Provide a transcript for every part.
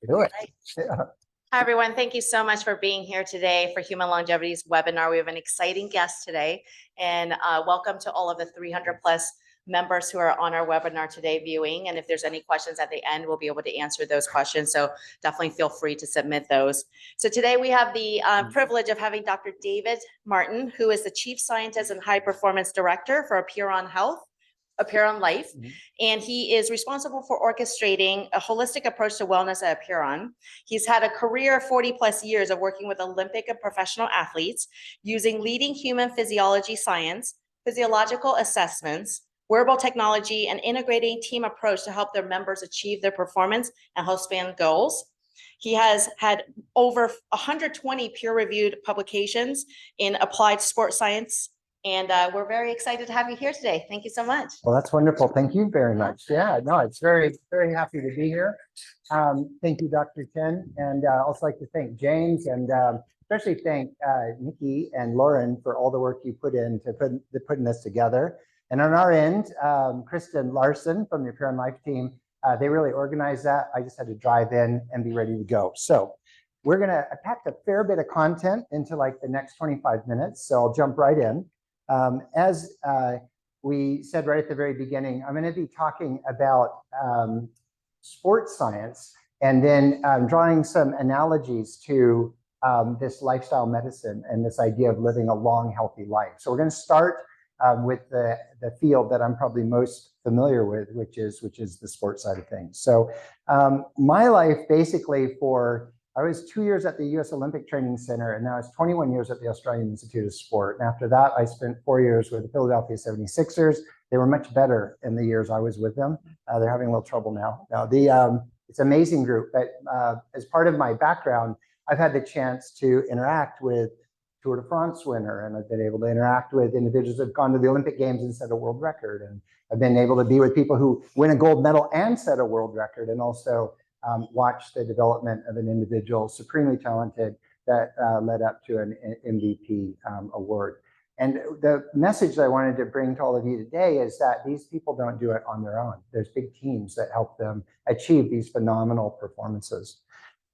Do it. Right. Yeah. Hi, everyone. Thank you so much for being here today for Human Longevity's webinar. We have an exciting guest today, and welcome to all of the 300 plus members who are on our webinar today viewing. And if there's any questions at the end, we'll be able to answer those questions. So definitely feel free to submit those. So today we have the privilege of having Dr. David Martin, who is the Chief Scientist and High Performance Director for Apeiron Health. Apeiron Life, and he is responsible for orchestrating a holistic approach to wellness at Apeiron. He's had a career of 40 plus years of working with Olympic and professional athletes using leading human physiology science, physiological assessments, wearable technology, and integrating team approach to help their members achieve their performance and health span goals. He has had over 120 peer-reviewed publications in applied sports science, and we're very excited to have you here today. Thank you so much. Well, that's wonderful. Thank you very much. Yeah, no, it's very happy to be here. Thank you, Dr. Chen. And also like to thank James and especially thank Nikki and Lauren for all the work you put into putting this together. And on our end, Kristen Larson from the Apeiron Life team, they really organized that. I just had to drive in and be ready to go. So we're going to pack a fair bit of content into like the next 25 minutes. So I'll jump right in. As we said right at the very beginning, I'm going to be talking about sports science and then drawing some analogies to this lifestyle medicine and this idea of living a long, healthy life. So we're going to start with the field that I'm probably most familiar with, which is the sports side of things. So my life basically I was 2 years at the US Olympic Training Center, and now I was 21 years at the Australian Institute of Sport. And after that, I spent 4 years with the Philadelphia 76ers. They were much better in the years I was with them. They're having a little trouble now. It's an amazing group, but as part of my background, I've had the chance to interact with Tour de France winner, and I've been able to interact with individuals who have gone to the Olympic Games and set a world record. And I've been able to be with people who win a gold medal and set a world record, and also watch the development of an individual supremely talented that led up to an MVP award. And the message that I wanted to bring to all of you today is that these people don't do it on their own. There's big teams that help them achieve these phenomenal performances.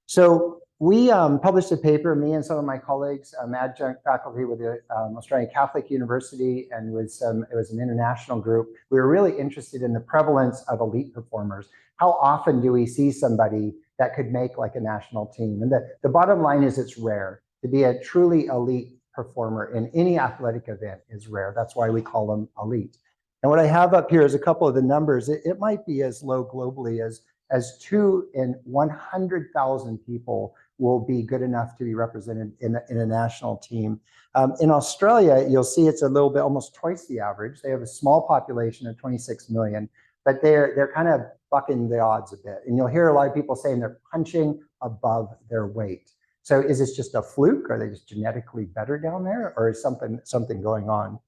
So we published a paper, me and some of my colleagues, adjunct faculty with the Australian Catholic University, and it was an international group. We were really interested in the prevalence of elite performers. How often do we see somebody that could make like a national team? And the bottom line is it's rare. To be a truly elite performer in any athletic event is rare. That's why we call them elite. And what I have up here is a couple of the numbers. It might be as low globally as 2 in 100,000 people will be good enough to be represented in a national team. In Australia, you'll see it's a little bit, almost twice the average. They have a small population of 26 million, but they're kind of bucking the odds a bit. And you'll hear a lot of people saying they're punching above their weight. So is this just a fluke? Are they just genetically better down there, or is something going on?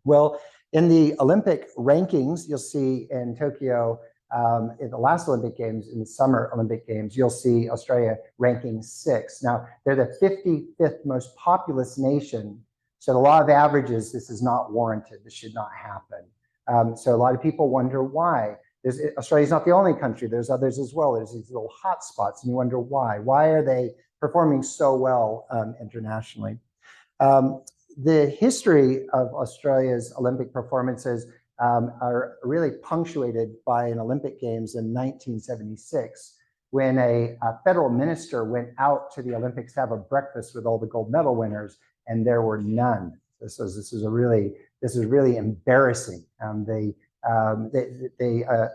Well, in the Olympic rankings, you'll see in Tokyo, in the last Olympic Games, in the Summer Olympic Games, you'll see Australia ranking 6. Now, they're the 55th most populous nation. So the law of averages, this is not warranted. This should not happen. So a lot of people wonder why. Australia's not the only country. There's others as well. There's these little hot spots, and you wonder why. Why are they performing so well internationally? The history of Australia's Olympic performances are really punctuated by an Olympic Games in 1976, when a federal minister went out to the Olympics to have a breakfast with all the gold medal winners, and there were none. This is really embarrassing. The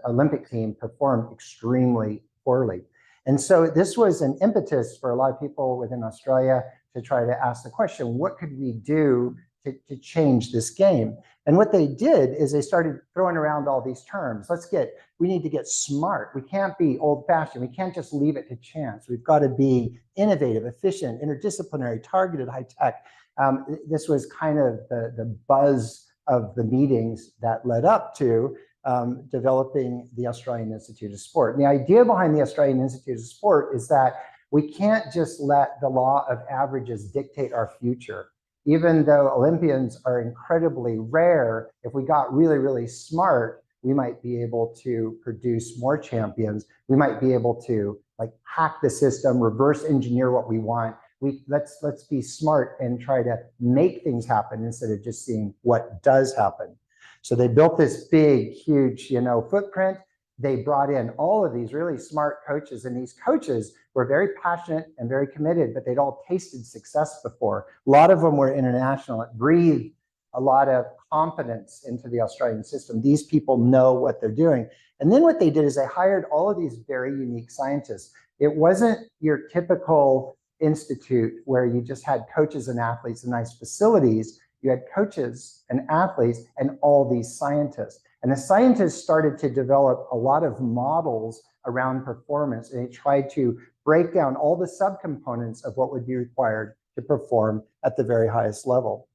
Olympic team performed extremely poorly. And so this was an impetus for a lot of people within Australia to try to ask the question, what could we do to change this game? And what they did is they started throwing around all these terms. We need to get smart. We can't be old fashioned. We can't just leave it to chance. We've got to be innovative, efficient, interdisciplinary, targeted, high tech. This was kind of the buzz of the meetings that led up to developing the Australian Institute of Sport. And the idea behind the Australian Institute of Sport is that we can't just let the law of averages dictate our future. Even though Olympians are incredibly rare, if we got really, really smart, we might be able to produce more champions. We might be able to like hack the system, reverse engineer what we want. Let's be smart and try to make things happen instead of just seeing what does happen. So they built this big, huge, footprint. They brought in all of these really smart coaches, and these coaches were very passionate and very committed, but they'd all tasted success before. A lot of them were international. It breathed a lot of confidence into the Australian system. These people know what they're doing. And then what they did is they hired all of these very unique scientists. It wasn't your typical institute where you just had coaches and athletes and nice facilities. You had coaches and athletes and all these scientists. And the scientists started to develop a lot of models around performance, and they tried to break down all the subcomponents of what would be required to perform at the very highest level.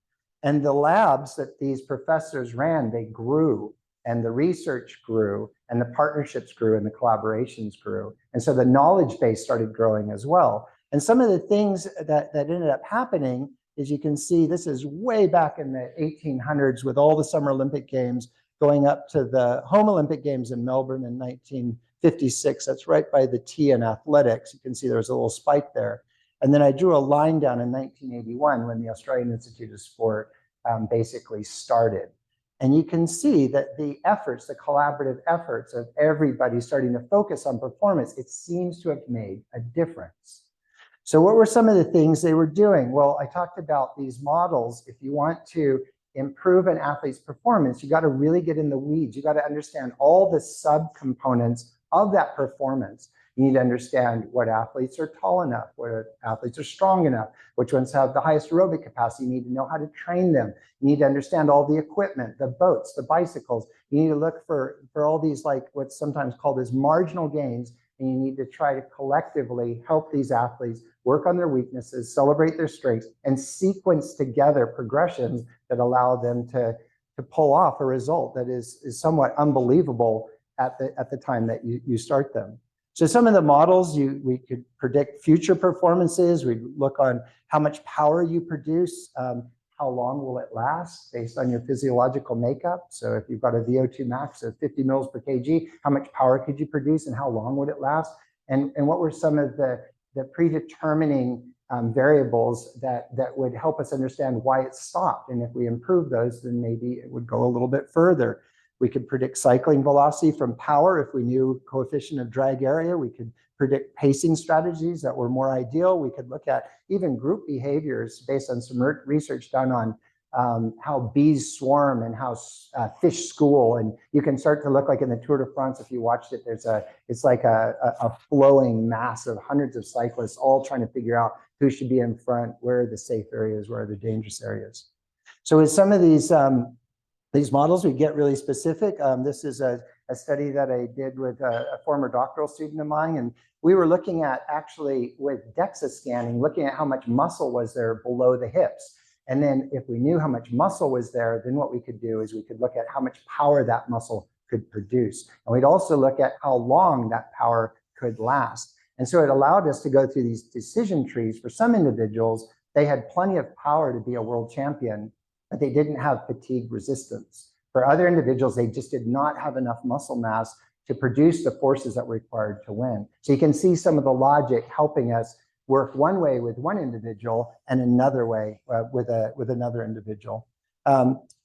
And the labs that these professors ran, they grew, and the research grew, and the partnerships grew, and the collaborations grew. And so the knowledge base started growing as well. And some of the things that ended up happening is, you can see, this is way back in the 1800s with all the Summer Olympic Games going up to the Home Olympic Games in Melbourne in 1956. That's right by the T in athletics. You can see there's a little spike there. And then I drew a line down in 1981 when the Australian Institute of Sport basically started. And you can see that the efforts, the collaborative efforts of everybody starting to focus on performance, it seems to have made a difference. So what were some of the things they were doing? Well, I talked about these models. If you want to improve an athlete's performance, you got to really get in the weeds. You got to understand all the subcomponents of that performance. You need to understand what athletes are tall enough, what athletes are strong enough, which ones have the highest aerobic capacity. You need to know how to train them. You need to understand all the equipment, the boats, the bicycles. You need to look for all these, like what's sometimes called as marginal gains, and you need to try to collectively help these athletes work on their weaknesses, celebrate their strengths, and sequence together progressions that allow them to pull off a result that is somewhat unbelievable at the time that you start them. So some of the models, we could predict future performances. We look on how much power you produce, how long will it last based on your physiological makeup. So if you've got a VO2 max of 50 mils per kg, how much power could you produce and how long would it last? And what were some of the predetermining variables that would help us understand why it stopped? And if we improve those, then maybe it would go a little bit further. We could predict cycling velocity from power. If we knew coefficient of drag area, we could predict pacing strategies that were more ideal. We could look at even group behaviors based on some research done on how bees swarm and how fish school. And you can start to look like in the Tour de France, if you watched it, it's like a flowing mass of hundreds of cyclists all trying to figure out who should be in front, where are the safe areas, where are the dangerous areas. So with some of these models, we get really specific. This is a study that I did with a former doctoral student of mine, and we were looking at, actually with DEXA scanning, looking at how much muscle was there below the hips. And then if we knew how much muscle was there, then what we could do is we could look at how much power that muscle could produce. And we'd also look at how long that power could last. And so it allowed us to go through these decision trees. For some individuals, they had plenty of power to be a world champion, but they didn't have fatigue resistance. For other individuals, they just did not have enough muscle mass to produce the forces that were required to win. So you can see some of the logic helping us work one way with one individual and another way with another individual.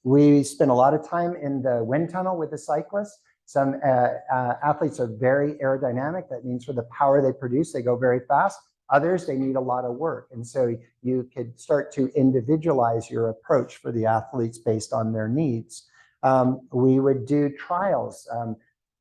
We spent a lot of time in the wind tunnel with the cyclists. Some athletes are very aerodynamic. That means for the power they produce, they go very fast. Others, they need a lot of work. And so you could start to individualize your approach for the athletes based on their needs. We would do trials,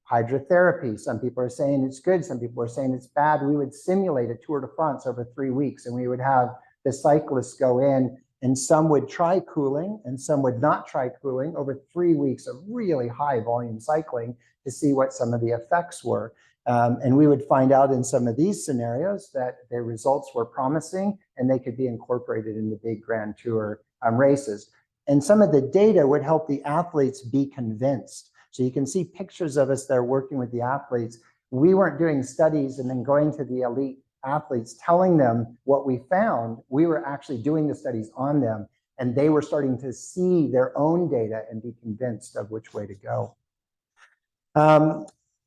hydrotherapy. Some people are saying it's good. Some people are saying it's bad. We would simulate a Tour de France over 3 weeks, and we would have the cyclists go in, and some would try cooling and some would not try cooling over 3 weeks of really high volume cycling to see what some of the effects were. And we would find out in some of these scenarios that their results were promising and they could be incorporated in the big Grand Tour races. And some of the data would help the athletes be convinced. So you can see pictures of us there working with the athletes. We weren't doing studies and then going to the elite athletes telling them what we found. We were actually doing the studies on them, and they were starting to see their own data and be convinced of which way to go.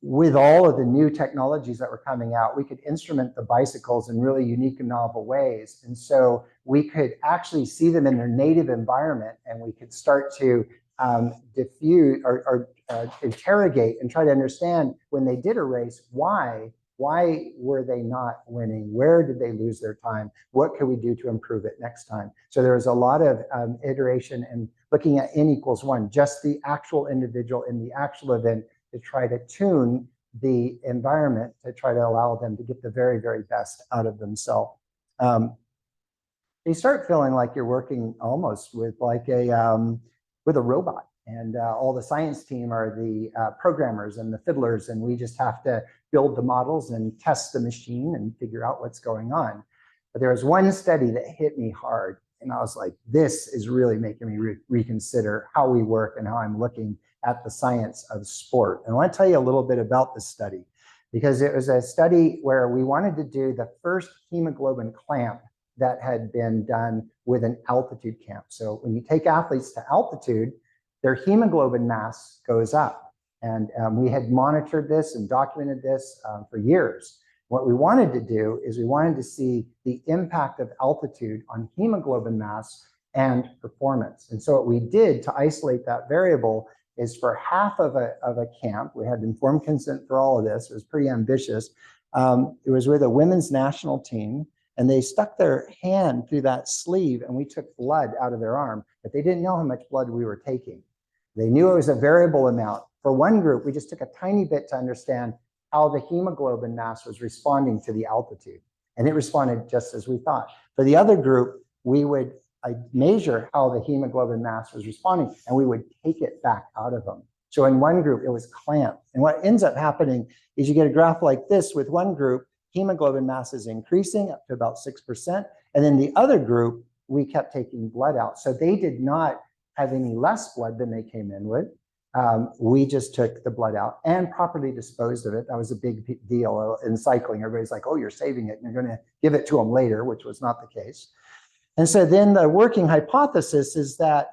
With all of the new technologies that were coming out, we could instrument the bicycles in really unique and novel ways. And so we could actually see them in their native environment, and we could start to diffuse or interrogate and try to understand when they did a race, why were they not winning? Where did they lose their time? What could we do to improve it next time? So there was a lot of iteration and looking at N=1, just the actual individual in the actual event, to try to tune the environment to try to allow them to get the very, very best out of themselves. You start feeling like you're working almost with like a robot, and all the science team are the programmers and the fiddlers, and we just have to build the models and test the machine and figure out what's going on. But there was one study that hit me hard, and I was like, this is really making me reconsider how we work and how I'm looking at the science of sport. And I want to tell you a little bit about this study, because it was a study where we wanted to do the first hemoglobin clamp that had been done with an altitude camp. So when you take athletes to altitude, their hemoglobin mass goes up. And we had monitored this and documented this for years. What we wanted to do is we wanted to see the impact of altitude on hemoglobin mass and performance. And so what we did to isolate that variable is for half of a camp, we had informed consent for all of this. It was pretty ambitious. It was with a women's national team, and they stuck their hand through that sleeve, and we took blood out of their arm, but they didn't know how much blood we were taking. They knew it was a variable amount. For one group, we just took a tiny bit to understand how the hemoglobin mass was responding to the altitude, and it responded just as we thought. For the other group, we would measure how the hemoglobin mass was responding, and we would take it back out of them. So in one group, it was clamped. And what ends up happening is you get a graph like this with one group, hemoglobin mass is increasing up to about 6%. And then the other group, we kept taking blood out. So they did not have any less blood than they came in with. We just took the blood out and properly disposed of it. That was a big deal in cycling. Everybody's like, oh, you're saving it and you're going to give it to them later, which was not the case. And so then the working hypothesis is that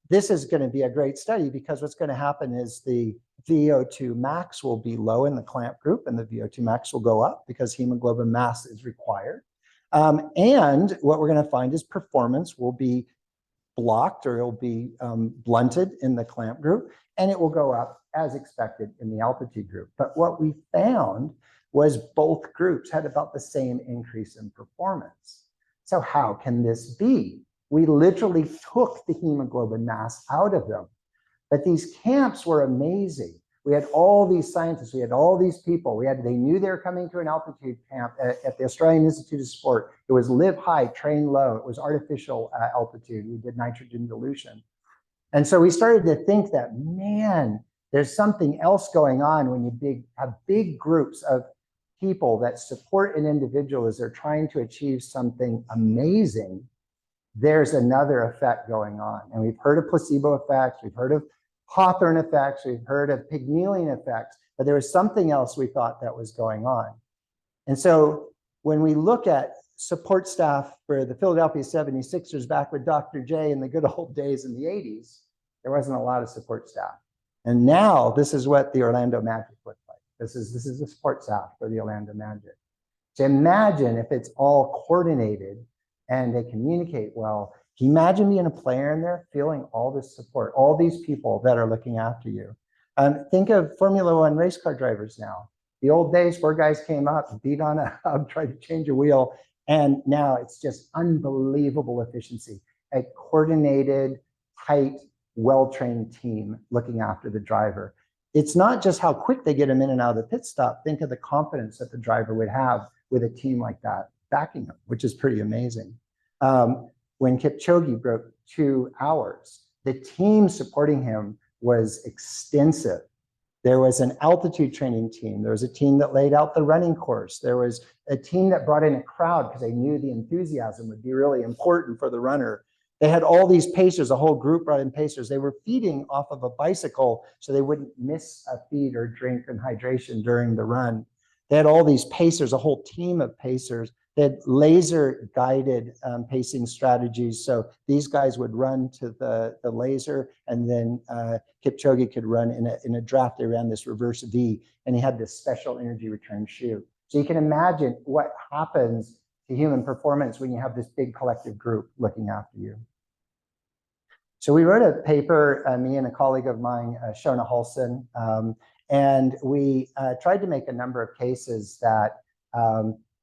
this is going to be a great study, because what's going to happen is the VO2 max will be low in the clamp group, and the VO2 max will go up because hemoglobin mass is required. And what we're going to find is performance will be blocked, or it'll be blunted in the clamp group, and it will go up as expected in the altitude group. But what we found was both groups had about the same increase in performance. So how can this be? We literally took the hemoglobin mass out of them. But these camps were amazing. We had all these scientists, we had all these people. They knew they were coming to an altitude camp at the Australian Institute of Sport. It was live high, train low. It was artificial altitude. We did nitrogen dilution. And so we started to think that, man, there's something else going on when you have big groups of people that support an individual as they're trying to achieve something amazing. There's another effect going on. And we've heard of placebo effects, we've heard of Hawthorne effects, we've heard of Pygmalion effects, but there was something else we thought that was going on. And so when we look at support staff for the Philadelphia 76ers back with Dr. J in the good old days in the 80s, there wasn't a lot of support staff. And now this is what the Orlando Magic looked like. This is the support staff for the Orlando Magic. So imagine if it's all coordinated and they communicate well. Can you imagine being a player in there, feeling all this support, all these people that are looking after you? Think of Formula One race car drivers now. The old days, 4 guys came up, beat on a hub, tried to change a wheel, and now it's just unbelievable efficiency. A coordinated, tight, well-trained team looking after the driver. It's not just how quick they get them in and out of the pit stop. Think of the confidence that the driver would have with a team like that backing them, which is pretty amazing. When Kipchoge broke 2 hours, the team supporting him was extensive. There was an altitude training team. There was a team that laid out the running course. There was a team that brought in a crowd because they knew the enthusiasm would be really important for the runner. They had all these pacers, a whole group brought in pacers. They were feeding off of a bicycle so they wouldn't miss a feed or drink and hydration during the run. They had all these pacers, a whole team of pacers They had laser guided pacing strategies. So these guys would run to the laser, and then Kipchoge could run in a draft. They ran this reverse V, and he had this special energy return shoe. So you can imagine what happens to human performance when you have this big collective group looking after you. So we wrote a paper, me and a colleague of mine, Shona Hulson, and we tried to make a number of cases that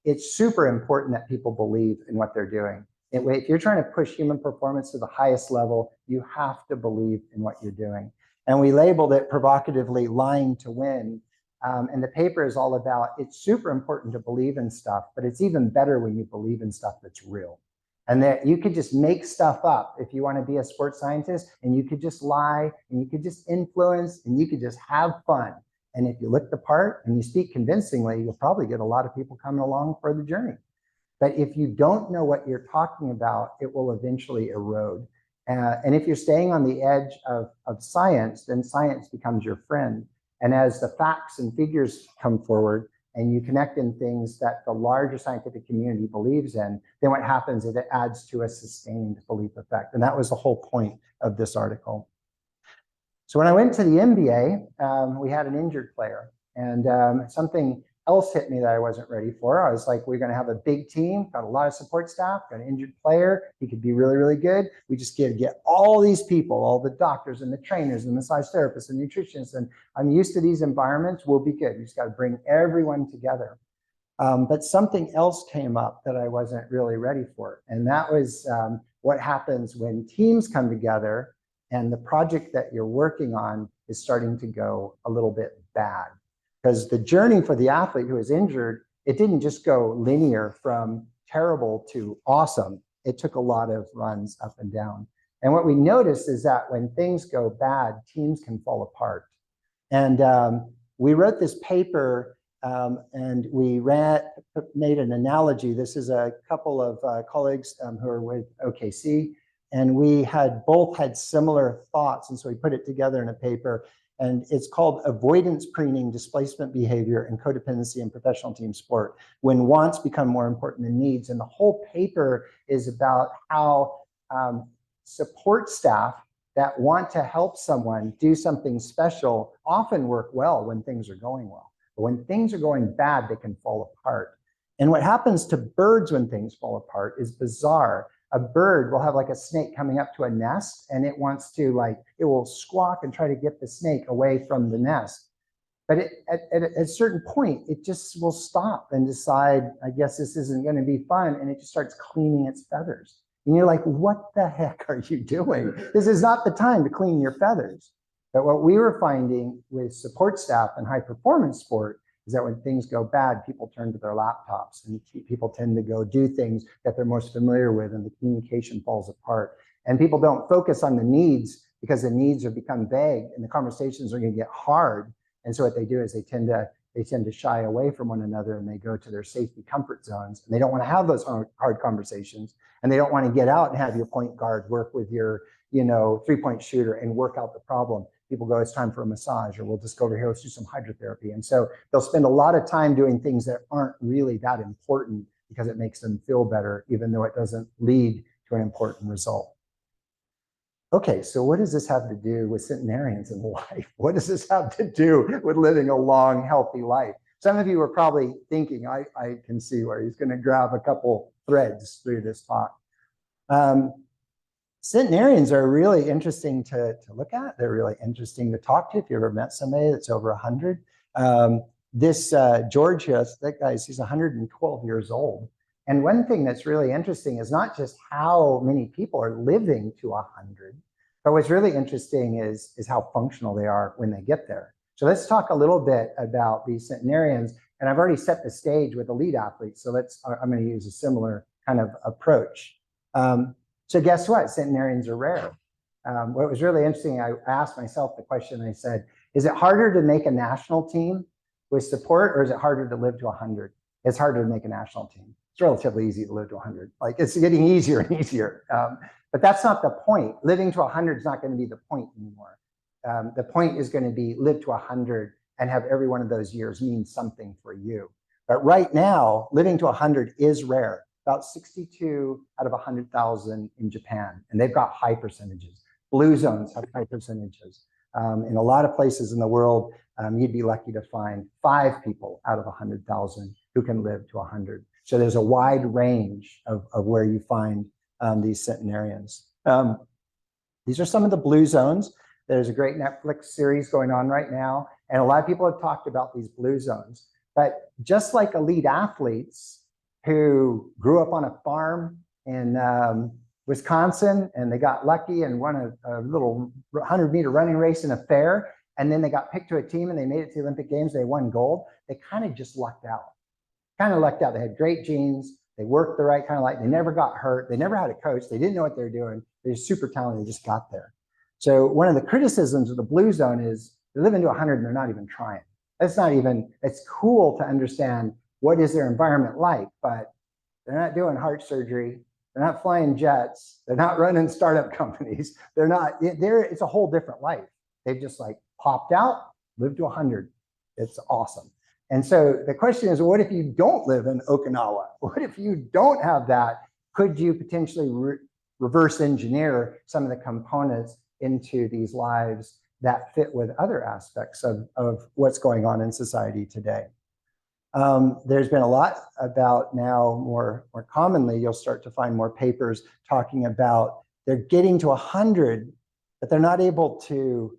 it's super important that people believe in what they're doing. If you're trying to push human performance to the highest level, you have to believe in what you're doing. And we labeled it provocatively lying to win. And the paper is all about, it's super important to believe in stuff, but it's even better when you believe in stuff that's real. And that you could just make stuff up if you want to be a sports scientist, and you could just lie, and you could just influence, and you could just have fun. And if you look the part and you speak convincingly, you'll probably get a lot of people coming along for the journey. But if you don't know what you're talking about, it will eventually erode. And if you're staying on the edge of science, then science becomes your friend. And as the facts and figures come forward, and you connect in things that the larger scientific community believes in, then what happens is it adds to a sustained belief effect. And that was the whole point of this article. So when I went to the NBA, we had an injured player, and something else hit me that I wasn't ready for. I was like, we're going to have a big team, got a lot of support staff, got an injured player. He could be really, really good. We just get all these people, all the doctors and the trainers and massage therapists and nutritionists. And I'm used to these environments. We'll be good. We just got to bring everyone together. But something else came up that I wasn't really ready for. And that was what happens when teams come together and the project that you're working on is starting to go a little bit bad. Because the journey for the athlete who is injured, it didn't just go linear from terrible to awesome. It took a lot of runs up and down. And what we noticed is that when things go bad, teams can fall apart. And we wrote this paper and we made an analogy. This is a couple of colleagues who are with OKC, and we both had similar thoughts. And so we put it together in a paper. And it's called Avoidance Preening, Displacement Behavior, and Codependency in Professional Team Sport, when wants become more important than needs. And the whole paper is about how support staff that want to help someone do something special often work well when things are going well. But when things are going bad, they can fall apart. And what happens to birds when things fall apart is bizarre. A bird will have like a snake coming up to a nest, and it wants to it will squawk and try to get the snake away from the nest. But at a certain point, it just will stop and decide, I guess this isn't going to be fun. And it just starts cleaning its feathers. And you're like, what the heck are you doing? This is not the time to clean your feathers. But what we were finding with support staff and high performance sport is that when things go bad, people turn to their laptops, and people tend to go do things that they're most familiar with, and the communication falls apart. And people don't focus on the needs because the needs have become vague and the conversations are going to get hard. And so what they do is they tend to shy away from one another, and they go to their safety comfort zones, and they don't want to have those hard conversations, and they don't want to get out and have your point guard work with your 3-point shooter and work out the problem. People go, it's time for a massage, or we'll just go over here, let's do some hydrotherapy. And so they'll spend a lot of time doing things that aren't really that important because it makes them feel better, even though it doesn't lead to an important result. Okay, so what does this have to do with centenarians in life? What does this have to do with living a long, healthy life? Some of you are probably thinking, I can see where he's going to grab a couple threads through this talk. Centenarians are really interesting to look at. They're really interesting to talk to. If you ever met somebody that's over 100, George here, that guy, he's 112 years old. And one thing that's really interesting is not just how many people are living to 100, but what's really interesting is how functional they are when they get there. So let's talk a little bit about these centenarians. And I've already set the stage with elite athletes. So I'm going to use a similar kind of approach. So guess what? Centenarians are rare. What was really interesting, I asked myself the question, I said, is it harder to make a national team with support, or is it harder to live to 100? It's harder to make a national team. It's relatively easy to live to 100. It's getting easier and easier. But that's not the point. Living to 100 is not going to be the point anymore. The point is going to be live to 100 and have every one of those years mean something for you. But right now, living to 100 is rare. About 62 out of 100,000 in Japan, and they've got high percentages. Blue zones have high percentages. In a lot of places in the world, you'd be lucky to find 5 people out of 100,000 who can live to 100. So there's a wide range of where you find these centenarians. These are some of the blue zones. There's a great Netflix series going on right now, and a lot of people have talked about these blue zones. But just like elite athletes who grew up on a farm in Wisconsin, and they got lucky and won a little 100-meter running race in a fair, and then they got picked to a team and they made it to the Olympic Games, they won gold, they kind of just lucked out. They had great genes, they worked the right kind of life, they never got hurt, they never had a coach, they didn't know what they were doing, they're super talented, they just got there. So one of the criticisms of the blue zone is they live into 100 and they're not even trying. It's cool to understand what is their environment like, but they're not doing heart surgery, they're not flying jets, they're not running startup companies, it's a whole different life. They've just like popped out, lived to 100. It's awesome. And so the question is, what if you don't live in Okinawa? What if you don't have that? Could you potentially reverse engineer some of the components into these lives that fit with other aspects of what's going on in society today? There's been a lot about now, more commonly, you'll start to find more papers talking about they're getting to 100, but they're not able to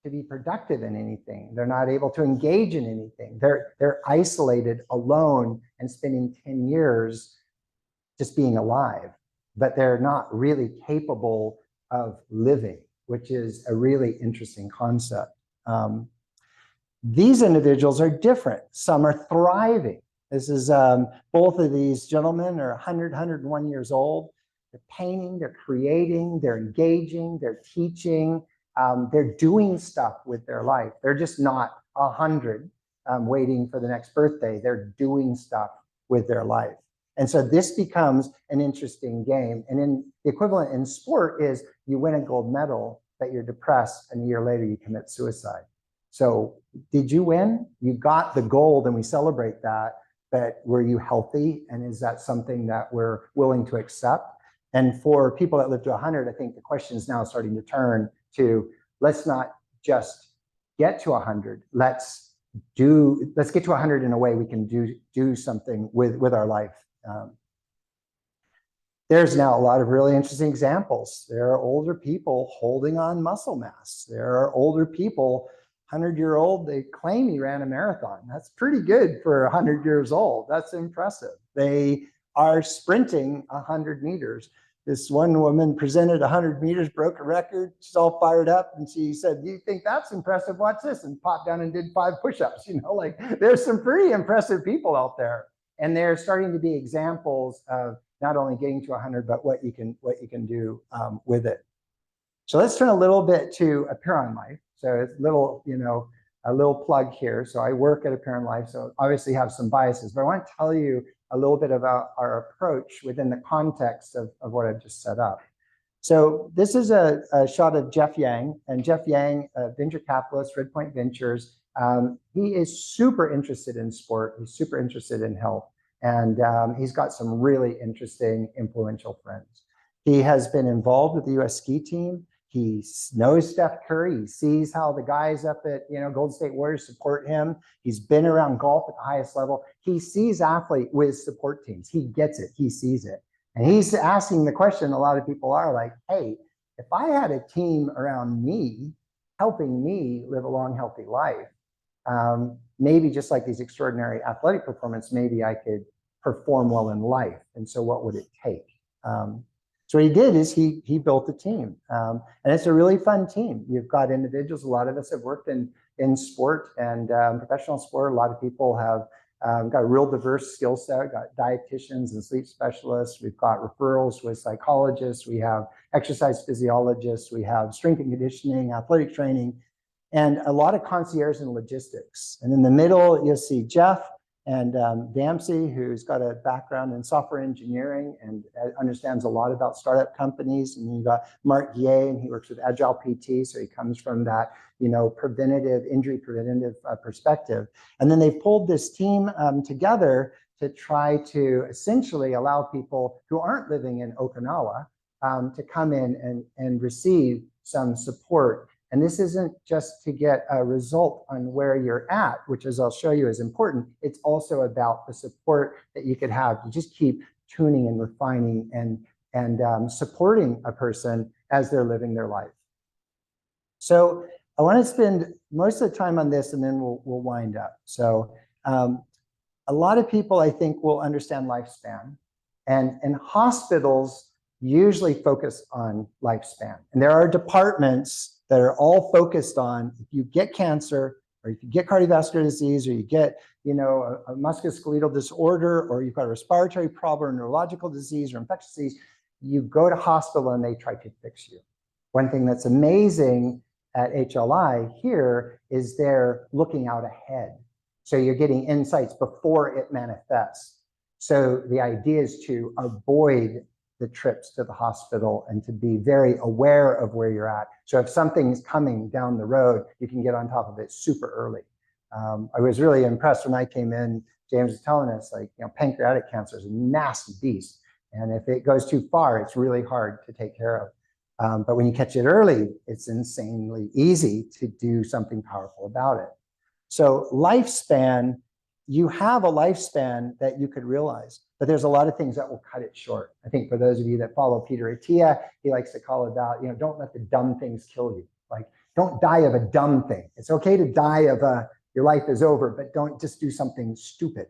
be productive in anything. They're not able to engage in anything. They're isolated, alone, and spending 10 years just being alive, but they're not really capable of living, which is a really interesting concept. These individuals are different. Some are thriving. This is both of these gentlemen are 100, 101 years old. They're painting, they're creating, they're engaging, they're teaching, they're doing stuff with their life. They're just not 100 waiting for the next birthday. They're doing stuff with their life. And so this becomes an interesting game. And then the equivalent in sport is you win a gold medal, but you're depressed, and a year later you commit suicide. So did you win? You got the gold and we celebrate that, but were you healthy? And is that something that we're willing to accept? And for people that live to 100, I think the question is now starting to turn to, let's not just get to 100. Let's get to 100 in a way we can do something with our life. There's now a lot of really interesting examples. There are older people holding on muscle mass. There are older people, 100-year-old, they claim he ran a marathon. That's pretty good for 100 years old. That's impressive. They are sprinting 100 meters. This one woman presented 100 meters, broke a record. She's all fired up, and she said, "Do you think that's impressive? Watch this," and popped down and did 5 push-ups. Like there's some pretty impressive people out there, and they're starting to be examples of not only getting to 100, but what you can do with it. So let's turn a little bit to Appear on Life. So it's a little plug here. So I work at Appear on Life, so obviously have some biases, but I want to tell you a little bit about our approach within the context of what I've just set up. So this is a shot of Jeff Yang, and Jeff Yang, venture capitalist, Red Point Ventures. He is super interested in sport. He's super interested in health. And he's got some really interesting, influential friends. He has been involved with the US ski team. He knows Steph Curry. He sees how the guys up at Golden State Warriors support him. He's been around golf at the highest level. He sees athlete with support teams. He gets it. He sees it. And he's asking the question a lot of people are like, hey, if I had a team around me helping me live a long, healthy life, maybe just like these extraordinary athletic performance, maybe I could perform well in life. And so what would it take? So what he did is he built a team. And it's a really fun team. You've got individuals, a lot of us have worked in sport and professional sport. A lot of people have got a real diverse skill set. We've got dietitians and sleep specialists. We've got referrals with psychologists. We have exercise physiologists. We have strength and conditioning, athletic training, and a lot of concierge and logistics. And in the middle, you'll see Jeff. And Dempsey, who's got a background in software engineering and understands a lot about startup companies. And you got Mark Guillet, and he works with Agile PT, so he comes from that, injury preventative perspective. And then they've pulled this team together to try to essentially allow people who aren't living in Okinawa to come in and receive some support. And this isn't just to get a result on where you're at, which, as I'll show you, is important. It's also about the support that you could have to just keep tuning and refining and supporting a person as they're living their life. So I want to spend most of the time on this, and then we'll wind up. So a lot of people, I think, will understand lifespan, and hospitals usually focus on lifespan. And there are departments that are all focused on, if you get cancer, or if you get cardiovascular disease, or you get, a musculoskeletal disorder, or you've got a respiratory problem, or neurological disease, or infectious disease, you go to hospital and they try to fix you. One thing that's amazing at HLI here is they're looking out ahead. So you're getting insights before it manifests. So the idea is to avoid the trips to the hospital and to be very aware of where you're at. So if something's coming down the road, you can get on top of it super early. I was really impressed when I came in. James was telling us, pancreatic cancer is a nasty beast. And if it goes too far, it's really hard to take care of. But when you catch it early, it's insanely easy to do something powerful about it. So lifespan, you have a lifespan that you could realize, but there's a lot of things that will cut it short. I think for those of you that follow Peter Attia, he likes to call it about, don't let the dumb things kill you. Like, don't die of a dumb thing. It's okay to die of your life is over, but don't just do something stupid,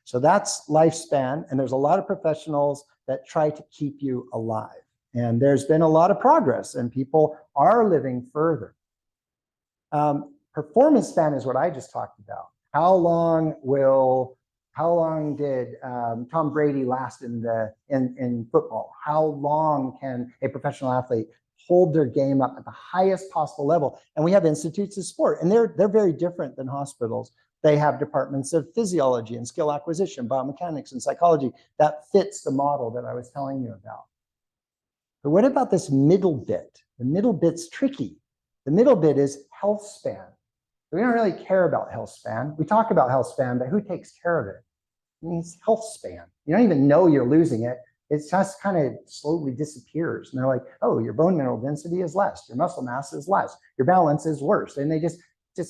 So that's lifespan, and there's a lot of professionals that try to keep you alive. And there's been a lot of progress, and people are living further. Performance span is what I just talked about. How long did Tom Brady last in football? How long can a professional athlete hold their game up at the highest possible level? And we have institutes of sport, and they're very different than hospitals. They have departments of physiology and skill acquisition, biomechanics and psychology that fits the model that I was telling you about. But what about this middle bit? The middle bit's tricky. The middle bit is health span. We don't really care about health span. We talk about health span, but who takes care of it? I mean, it's health span. You don't even know you're losing it. It just kind of slowly disappears. And they're like, oh, your bone mineral density is less. Your muscle mass is less. Your balance is worse. And they just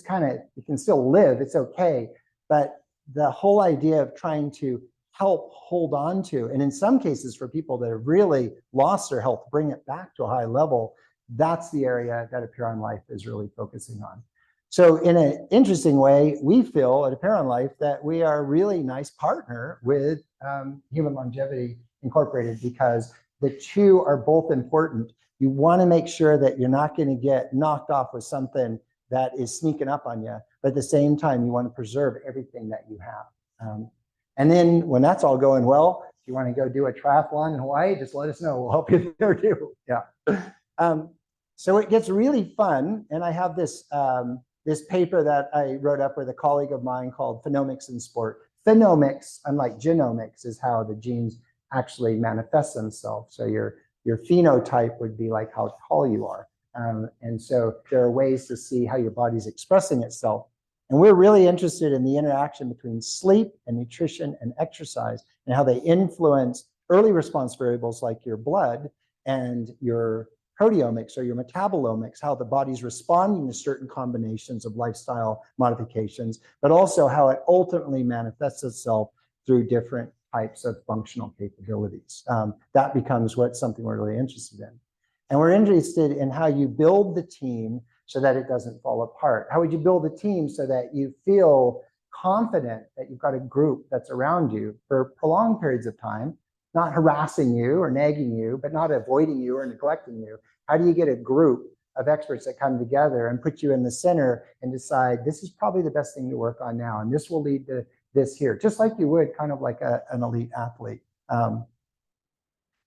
kind of, you can still live. It's okay. But the whole idea of trying to help hold on to, and in some cases for people that have really lost their health, bring it back to a high level, that's the area that Apeiron Life is really focusing on. So in an interesting way, we feel at Apeiron Life that we are a really nice partner with Human Longevity Incorporated, because the two are both important. You want to make sure that you're not going to get knocked off with something that is sneaking up on you, but at the same time, you want to preserve everything that you have. And then when that's all going well, if you want to go do a triathlon in Hawaii, just let us know. We'll help you there too. Yeah. So it gets really fun, and I have this this paper that I wrote up with a colleague of mine called Phenomics in Sport. Phenomics, unlike genomics, is how the genes actually manifest themselves. So your phenotype would be like how tall you are. And so there are ways to see how your body's expressing itself. And we're really interested in the interaction between sleep and nutrition and exercise, and how they influence early response variables like your blood and your proteomics or your metabolomics, how the body's responding to certain combinations of lifestyle modifications, but also how it ultimately manifests itself through different types of functional capabilities. That becomes something we're really interested in. And we're interested in how you build the team so that it doesn't fall apart. How would you build a team so that you feel confident that you've got a group that's around you for prolonged periods of time, not harassing you or nagging you, but not avoiding you or neglecting you? How do you get a group of experts that come together and put you in the center and decide this is probably the best thing to work on now, and this will lead to this here, just like you would kind of like an elite athlete.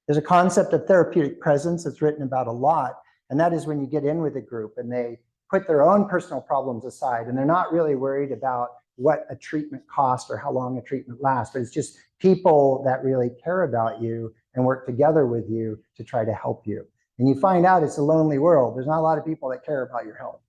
There's a concept of therapeutic presence that's written about a lot, and that is when you get in with a group and they put their own personal problems aside and they're not really worried about what a treatment costs or how long a treatment lasts, but it's just people that really care about you and work together with you to try to help you. And you find out it's a lonely world. There's not a lot of people that care about your health.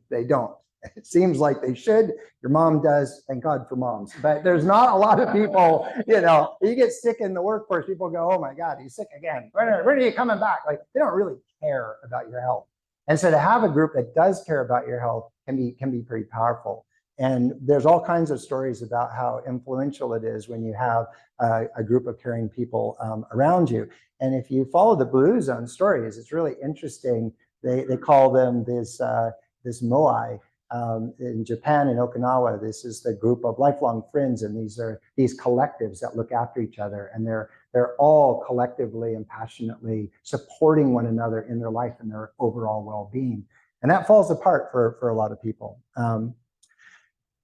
They don't. It seems like they should. Your mom does. Thank God for moms. But there's not a lot of people, you get sick in the workforce, people go, oh my God, he's sick again. When are you coming back? Like, they don't really care about your health. And so to have a group that does care about your health can be pretty powerful. And there's all kinds of stories about how influential it is when you have a group of caring people around you. And if you follow the Blue Zone stories, it's really interesting. They call them this moai. In Japan and Okinawa, this is the group of lifelong friends, and these are these collectives that look after each other, and they're all collectively and passionately supporting one another in their life and their overall well-being. And that falls apart for a lot of people.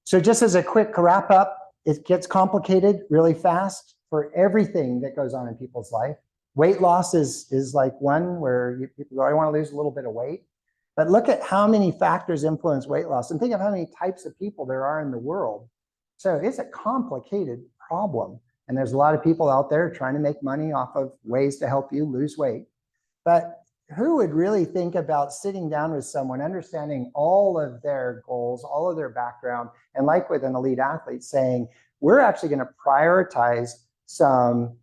So just as a quick wrap up, it gets complicated really fast for everything that goes on in people's life. Weight loss is like one where people go, I want to lose a little bit of weight. But look at how many factors influence weight loss, and think of how many types of people there are in the world. So it's a complicated problem. And there's a lot of people out there trying to make money off of ways to help you lose weight. But who would really think about sitting down with someone, understanding all of their goals, all of their background, and like with an elite athlete saying, we're actually going to prioritize some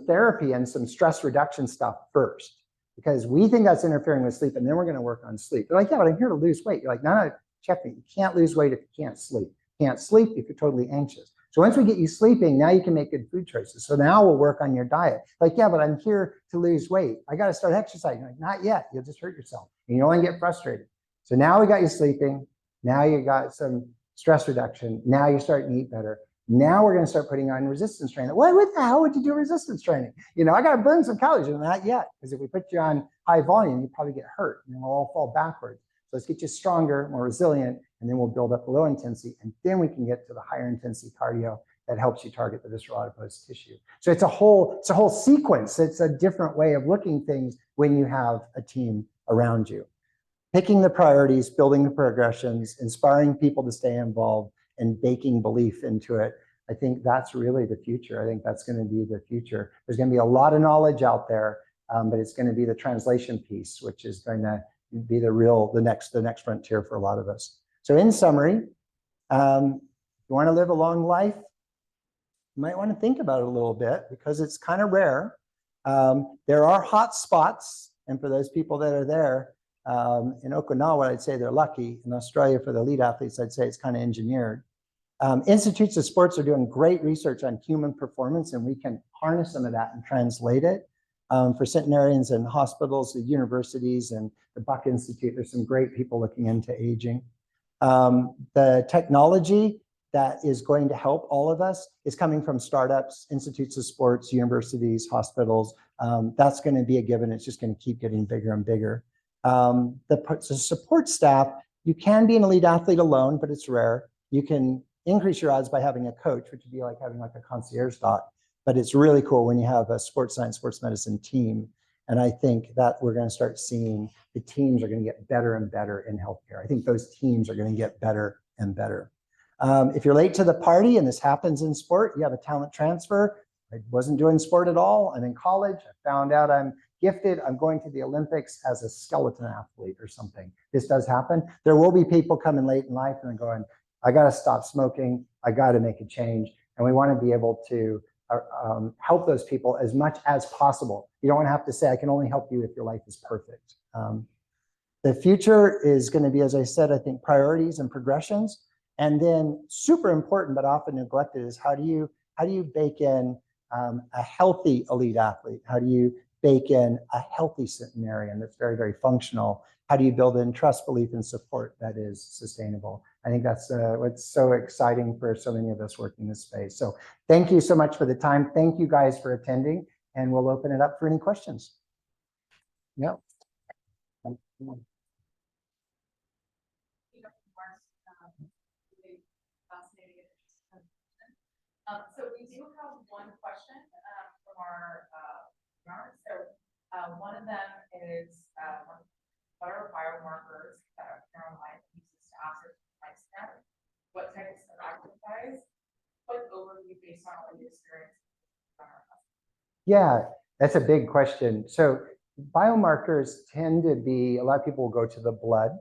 therapy and some stress reduction stuff first, because we think that's interfering with sleep, and then we're going to work on sleep. They're like, yeah, but I'm here to lose weight. You're like, no, check me. You can't lose weight if you can't sleep. You can't sleep if you're totally anxious. So once we get you sleeping, now you can make good food choices. So now we'll work on your diet. Like, yeah, but I'm here to lose weight. I got to start exercising. Like, not yet. You'll just hurt yourself, and you only get frustrated. So now we got you sleeping. Now you got some stress reduction. Now you're starting to eat better. Now we're going to start putting on resistance training. What the hell would you do resistance training? I got to burn some calories. Not yet, because if we put you on high volume, you probably get hurt and we'll all fall backwards. So let's get you stronger, more resilient, and then we'll build up the low intensity, and then we can get to the higher intensity cardio that helps you target the visceral adipose tissue. So it's a whole sequence. It's a different way of looking things when you have a team around you. Picking the priorities, building the progressions, inspiring people to stay involved, and baking belief into it. I think that's really the future. I think that's going to be the future. There's going to be a lot of knowledge out there, but it's going to be the translation piece, which is going to be the next frontier for a lot of us. So in summary, if you want to live a long life, you might want to think about it a little bit, because it's kind of rare. There are hot spots, and for those people that are there, in Okinawa, I'd say they're lucky. In Australia, for the elite athletes, I'd say it's kind of engineered. Institutes of sports are doing great research on human performance, and we can harness some of that and translate it. For centenarians and hospitals, the universities, and the Buck Institute, there's some great people looking into aging. The technology that is going to help all of us is coming from startups, institutes of sports, universities, hospitals. That's going to be a given. It's just going to keep getting bigger and bigger. The support staff, you can be an elite athlete alone, but it's rare. You can increase your odds by having a coach, which would be like having like a concierge doc. But it's really cool when you have a sports science, sports medicine team. And I think that we're going to start seeing the teams are going to get better and better in healthcare. I think those teams are going to get better and better. If you're late to the party, and this happens in sport, you have a talent transfer. I wasn't doing sport at all. I'm in college. I found out I'm gifted. I'm going to the Olympics as a skeleton athlete or something. This does happen. There will be people coming late in life and going, I got to stop smoking. I got to make a change. And we want to be able to help those people as much as possible. You don't want to have to say, I can only help you if your life is perfect. The future is going to be, as I said, I think priorities and progressions. And then super important, but often neglected, is how do you bake in a healthy elite athlete? How do you bake in a healthy centenarian that's very, very functional? How do you build in trust, belief, and support that is sustainable? I think that's what's so exciting for so many of us working this space. So thank you so much for the time. Thank you guys for attending, and we'll open it up for any questions. Yeah. So we do have one question from our members. So one of them is, what are biomarkers that Caroline uses to assess lifespan? What type of based on what you experience. Yeah, that's a big question. So biomarkers tend to be, a lot of people will go to the blood.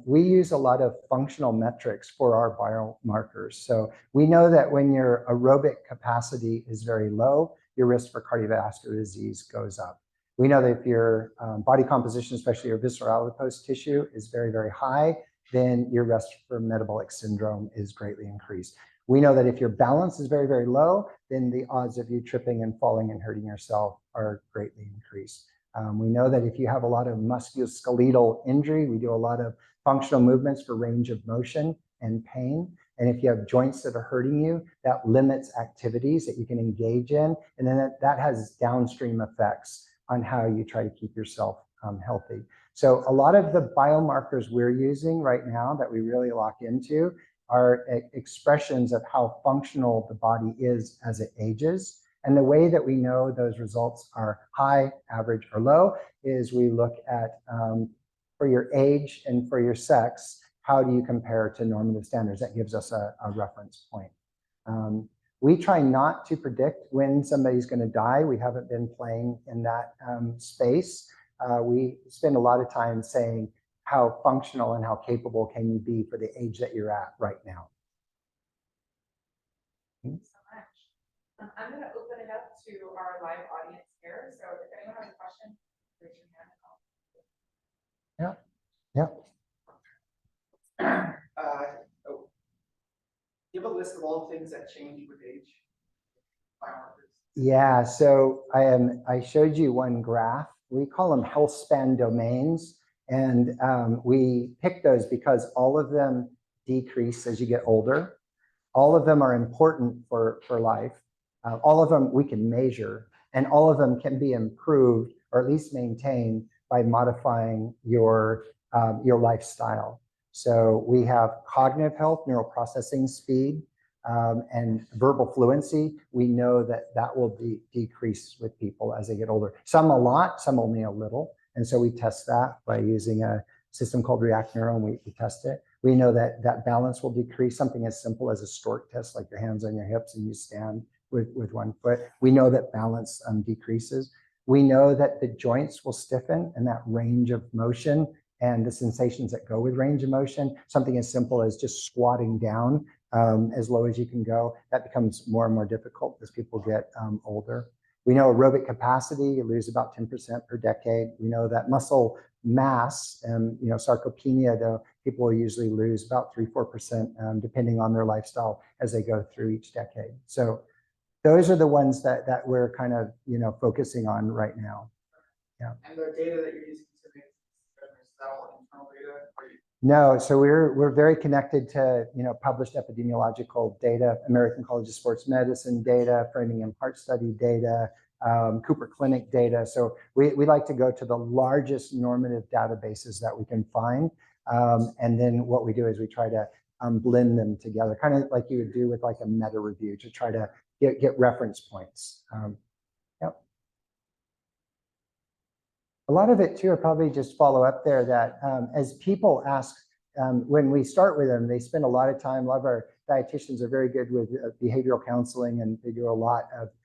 We use a lot of functional metrics for our biomarkers. So we know that when your aerobic capacity is very low, your risk for cardiovascular disease goes up. We know that if your body composition, especially your visceral adipose tissue, is very, very high, then your risk for metabolic syndrome is greatly increased. We know that if your balance is very, very low, then the odds of you tripping and falling and hurting yourself are greatly increased. We know that if you have a lot of musculoskeletal injury, we do a lot of functional movements for range of motion and pain. And if you have joints that are hurting you, that limits activities that you can engage in. And then that has downstream effects on how you try to keep yourself healthy. So a lot of the biomarkers we're using right now that we really lock into are expressions of how functional the body is as it ages. And the way that we know those results are high, average, or low is we look at, for your age and for your sex, how do you compare to normative standards? That gives us a reference point. We try not to predict when somebody's going to die. We haven't been playing in that space. We spend a lot of time saying, how functional and how capable can you be for the age that you're at right now? Thanks so much. I'm going to open it up to our live audience here. So if anyone has a question, raise your hand. Give a list of all the things that change with age. Biomarkers. Yeah, so I showed you one graph. We call them health span domains. And we pick those because all of them decrease as you get older. All of them are important for life. All of them we can measure, and all of them can be improved or at least maintained by modifying your lifestyle. So we have cognitive health, neural processing speed, and verbal fluency. We know that will decrease with people as they get older. Some a lot, some only a little. And so we test that by using a system called React Neuro, and we test it. We know that balance will decrease, something as simple as a stork test, like your hands on your hips and you stand with one foot. We know that balance decreases. We know that the joints will stiffen and that range of motion and the sensations that go with range of motion, something as simple as just squatting down as low as you can go, that becomes more and more difficult as people get older. We know aerobic capacity, you lose about 10% per decade. We know that muscle mass and sarcopenia, though, people will usually lose about 3-4% depending on their lifestyle as they go through each decade. So those are the ones that we're kind of focusing on right now. Yeah. And the data that you're using to make is that all internal data? No, so we're very connected to published epidemiological data, American College of Sports Medicine data, Framingham Heart Study data, Cooper Clinic data. So we like to go to the largest normative databases that we can find, and then what we do is we try to blend them together, kind of like you would do with like a meta review to try to get reference points. Yep. A lot of it too, I probably just follow up there that as people ask, when we start with them, they spend a lot of time, a lot of our dietitians are very good with behavioral counseling, and they do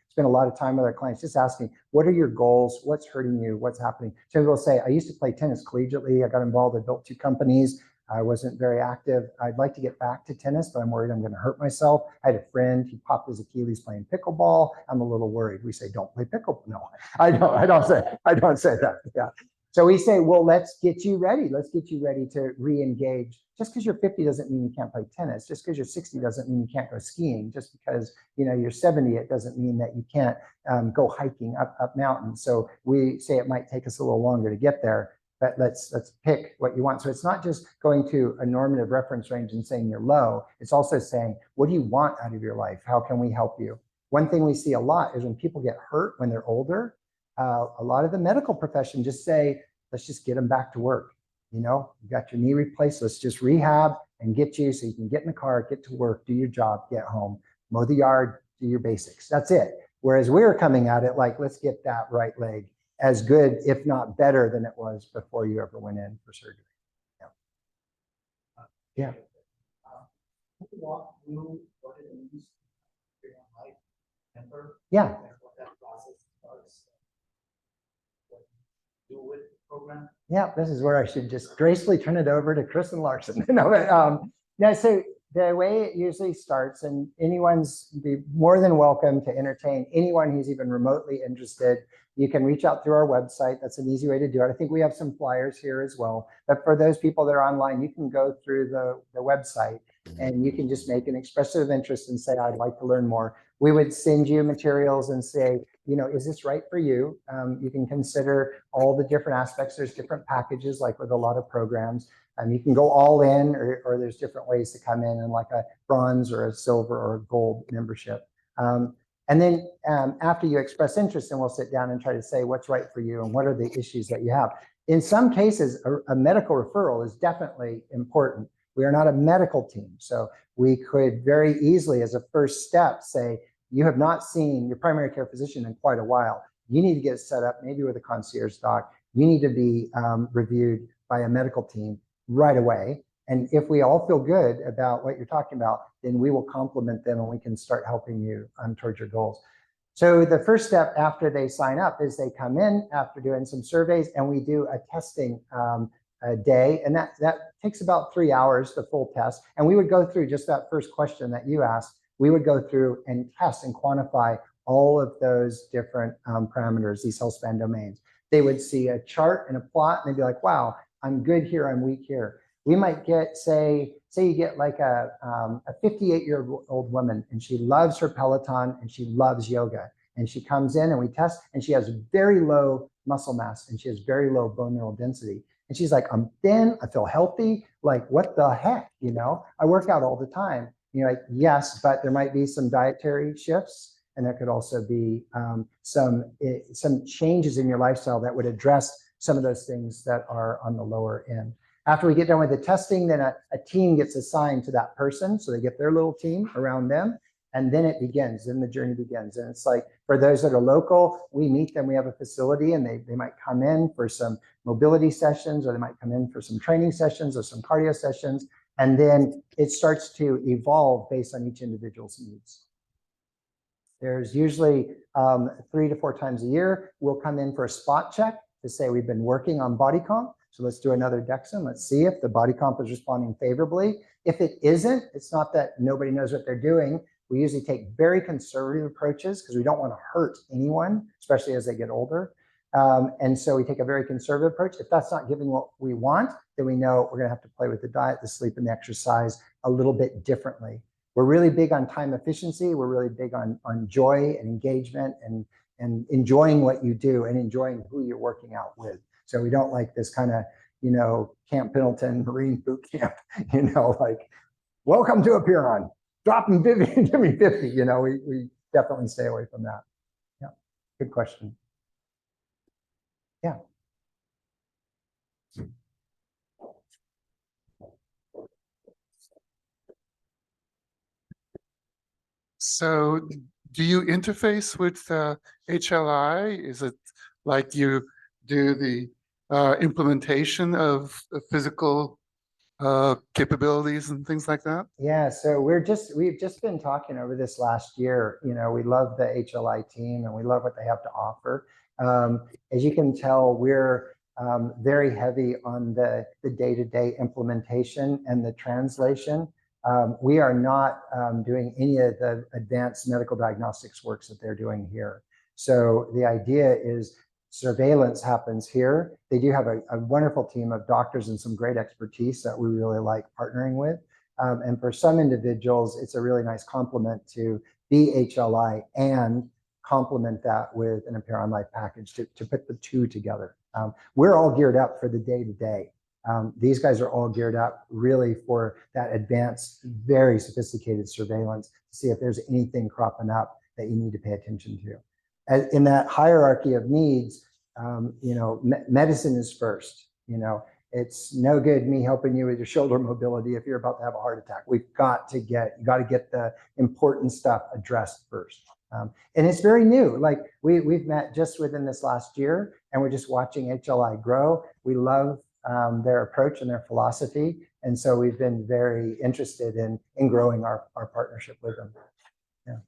spend a lot of time with our clients just asking, what are your goals? What's hurting you? What's happening? So people say, I used to play tennis collegiately. I got involved, I built 2 companies. I wasn't very active. I'd like to get back to tennis, but I'm worried I'm going to hurt myself. I had a friend, he popped his Achilles playing pickleball. I'm a little worried. We say, don't play pickleball. No, I don't say that. Yeah. So we say, well, let's get you ready. Let's get you ready to re-engage. Just because you're 50 doesn't mean you can't play tennis. Just because you're 60 doesn't mean you can't go skiing. Just because you're 70, it doesn't mean that you can't go hiking up mountains. So we say it might take us a little longer to get there, but let's pick what you want. So it's not just going to a normative reference range and saying you're low. It's also saying, what do you want out of your life? How can we help you? One thing we see a lot is when people get hurt when they're older, a lot of the medical profession just say, let's just get them back to work. You got your knee replaced, let's just rehab and get you so you can get in the car, get to work, do your job, get home, mow the yard, do your basics. That's it. Whereas we're coming at it like, let's get that right leg as good, if not better than it was before you ever went in for surgery. Yeah. Walk through what it means Bring on life member. Yeah. And what that process starts. What you do with the program. Yeah, this is where I should just gracefully turn it over to Chris and Larson. No, but, yeah, so the way it usually starts, and anyone's be more than welcome to entertain anyone who's even remotely interested. You can reach out through our website. That's an easy way to do it. I think we have some flyers here as well. But for those people that are online, you can go through the website and you can just make an expressive interest and say, I'd like to learn more. We would send you materials and say, you know, is this right for you? You can consider all the different aspects. There's different packages, like with a lot of programs. You can go all in, or there's different ways to come in like a bronze or a silver or a gold membership. And then after you express interest, then we'll sit down and try to say what's right for you and what are the issues that you have. In some cases, a medical referral is definitely important. We are not a medical team, so we could very easily, as a first step, say, you have not seen your primary care physician in quite a while. You need to get set up maybe with a concierge doc. You need to be reviewed by a medical team right away. And if we all feel good about what you're talking about, then we will complement them and we can start helping you towards your goals. So the first step after they sign up is they come in after doing some surveys, and we do a testing a day. And that takes about 3 hours, the full test. And we would go through just that first question that you asked. We would go through and test and quantify all of those different parameters, these health span domains. They would see a chart and a plot, and they'd be like, wow, I'm good here, I'm weak here. We might get, say you get like a 58-year-old woman, and she loves her Peloton and she loves yoga. And she comes in and we test, and she has very low muscle mass and she has very low bone mineral density. And she's like, I'm thin, I feel healthy. Like, what the heck, you know? I work out all the time. And you're like, yes, but there might be some dietary shifts, and there could also be some changes in your lifestyle that would address some of those things that are on the lower end. After we get done with the testing, then a team gets assigned to that person. So they get their little team around them, and then it begins, then the journey begins. And it's like, for those that are local, we meet them, we have a facility, and they might come in for some mobility sessions, or they might come in for some training sessions or some cardio sessions. And then it starts to evolve based on each individual's needs. There's usually 3 to 4 times a year, we'll come in for a spot check to say we've been working on body comp. So let's do another DEXA. Let's see if the body comp is responding favorably. If it isn't, it's not that nobody knows what they're doing. We usually take very conservative approaches because we don't want to hurt anyone, especially as they get older. And so we take a very conservative approach. If that's not giving what we want, then we know we're going to have to play with the diet, the sleep, and the exercise a little bit differently. We're really big on time efficiency. We're really big on joy and engagement and enjoying what you do and enjoying who you're working out with. So we don't like this kind of, you know, Camp Pendleton Marine boot camp, you know, like, welcome to a Piron, drop me 50, give me 50, you know, we definitely stay away from that. Yeah, good question. Yeah. So do you interface with HLI? Is it like you do the implementation of physical capabilities and things like that? Yeah, so we've just been talking over this last year. You know, we love the HLI team and we love what they have to offer. As you can tell, we're very heavy on the day-to-day implementation and the translation. We are not doing any of the advanced medical diagnostics works that they're doing here. So the idea is surveillance happens here. They do have a wonderful team of doctors and some great expertise that we really like partnering with. And for some individuals, it's a really nice complement to be HLI and complement that with an Appear on Life package to put the two together. We're all geared up for the day-to-day. These guys are all geared up really for that advanced, very sophisticated surveillance to see if there's anything cropping up that you need to pay attention to. In that hierarchy of needs, you know, medicine is first. You know, it's no good me helping you with your shoulder mobility if you're about to have a heart attack. You got to get the important stuff addressed first. And it's very new. Like we've met just within this last year, and we're just watching HLI grow. We love their approach and their philosophy, and so we've been very interested in growing our partnership with them. Yeah.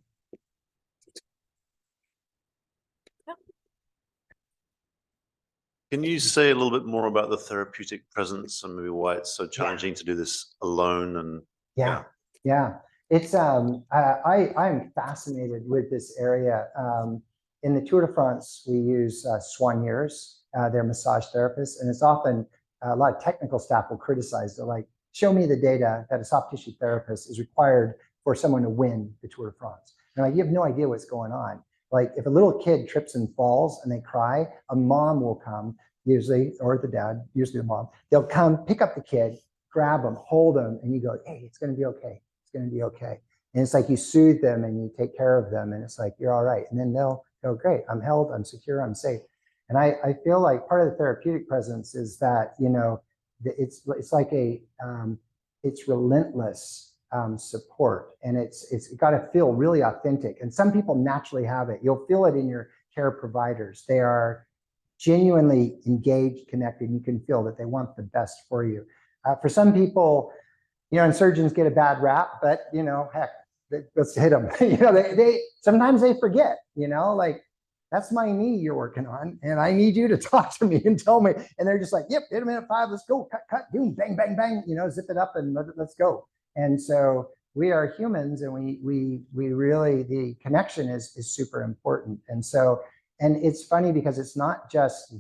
Can you say a little bit more about the therapeutic presence and maybe why it's so challenging to do this alone? And Yeah. It's I'm fascinated with this area. In the Tour de France, we use soigneurs, they're massage therapists, and it's often a lot of technical staff will criticize. They're like, show me the data that a soft tissue therapist is required for someone to win the Tour de France. And like, you have no idea what's going on. Like if a little kid trips and falls and they cry, a mom will come, usually, or the dad, usually the mom. They'll come pick up the kid, grab them, hold them, and you go, hey, it's going to be okay. It's going to be okay. And it's like you soothe them and you take care of them, and it's like you're all right. And then they'll go, great, I'm held, I'm secure, I'm safe. And I feel like part of the therapeutic presence is that, you know, it's like it's relentless support, and it's got to feel really authentic. And some people naturally have it. You'll feel it in your care providers. They are genuinely engaged, connected. You can feel that they want the best for you. For some people, you know, and surgeons get a bad rap, but you know, heck, let's hit them. You know, they sometimes they forget. You know, like that's my knee you're working on, and I need you to talk to me and tell me. And they're just like, yep, hit him at 5. Let's go, cut, boom, bang, bang, bang. You know, zip it up and let's go. And so we are humans, and we really, the connection is super important. And so, and it's funny because it's not just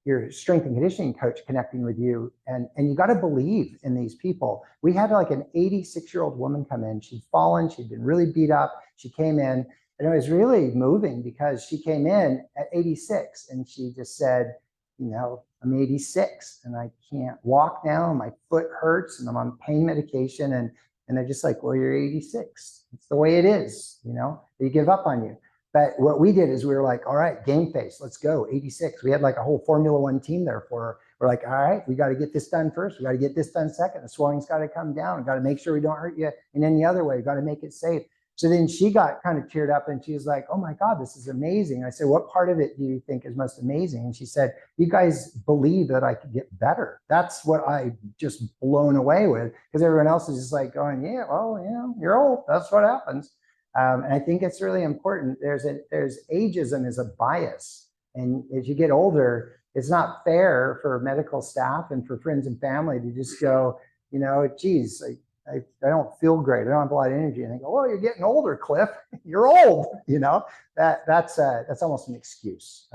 your strength and conditioning coach connecting with you, and you got to believe in these people. We had like an 86-year-old woman come in. She'd fallen, she'd been really beat up. She came in, and it was really moving because she came in at 86 and she just said, you know, I'm 86 and I can't walk now. My foot hurts and I'm on pain medication. And they're just like, well, you're 86. It's the way it is, you know, they give up on you. But what we did is we were like, all right, game face, let's go, 86. We had like a whole Formula One team there for her. We're like, all right, we got to get this done first. We got to get this done second. The swelling's got to come down. We got to make sure we don't hurt you in any other way. We got to make it safe. So then she got kind of teared up and she was like, oh my God, this is amazing. I said, what part of it do you think is most amazing? And she said, you guys believe that I could get better. That's what I just blown away with, because everyone else is just like going, yeah, well, you know, you're old. That's what happens. And I think it's really important. There's ageism is a bias. And as you get older, it's not fair for medical staff and for friends and family to just go, you know, geez, I don't feel great. I don't have a lot of energy. And they go, well, you're getting older, Cliff. You're old. You know, that's almost an excuse.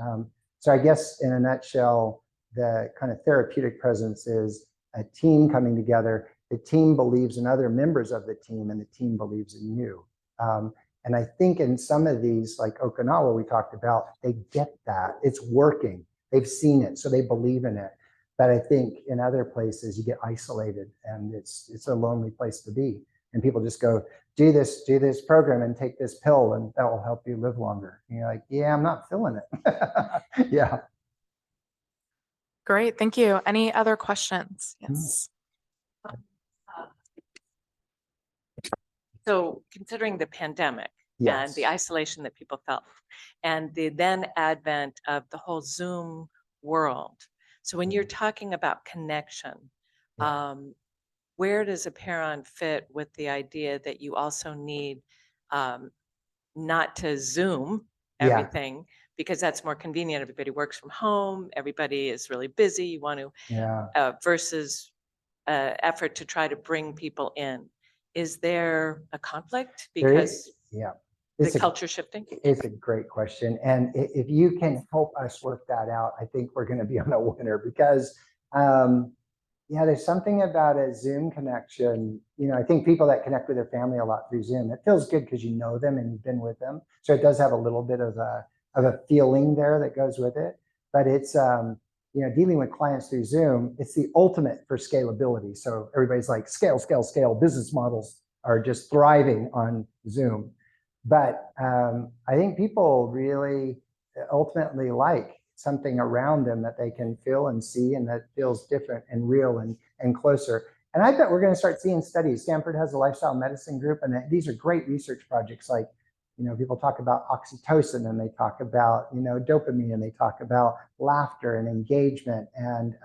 So I guess in a nutshell, the kind of therapeutic presence is a team coming together. The team believes in other members of the team, and the team believes in you. And I think in some of these, like Okinawa we talked about, they get that. It's working. They've seen it, so they believe in it. But I think in other places you get isolated, and it's a lonely place to be. And people just go, do this program and take this pill, and that will help you live longer. And you're like, yeah, I'm not feeling it. Yeah. Great, thank you. Any other questions? Yes. So considering the pandemic Yes. and the isolation that people felt, and the then advent of the whole Zoom world. So when you're talking about connection, where does Apeiron fit with the idea that you also need not to Zoom everything, because that's more convenient. Everybody works from home. Everybody is really busy. You want to, versus effort to try to bring people in. Is there a conflict because the culture shifting? It's a great question. And if you can help us work that out, I think we're going to be on a winner, because there's something about a Zoom connection. You know, I think people that connect with their family a lot through Zoom, it feels good because you know them and you've been with them. So it does have a little bit of a feeling there that goes with it. But it's, you know, dealing with clients through Zoom, it's the ultimate for scalability. So everybody's like, scale, scale, scale. Business models are just thriving on Zoom. But I think people really ultimately like something around them that they can feel and see, and that feels different and real and closer. And I bet we're going to start seeing studies. Stanford has a lifestyle medicine group, and these are great research projects. Like, you know, people talk about oxytocin, and they talk about, you know, dopamine, and they talk about laughter and engagement and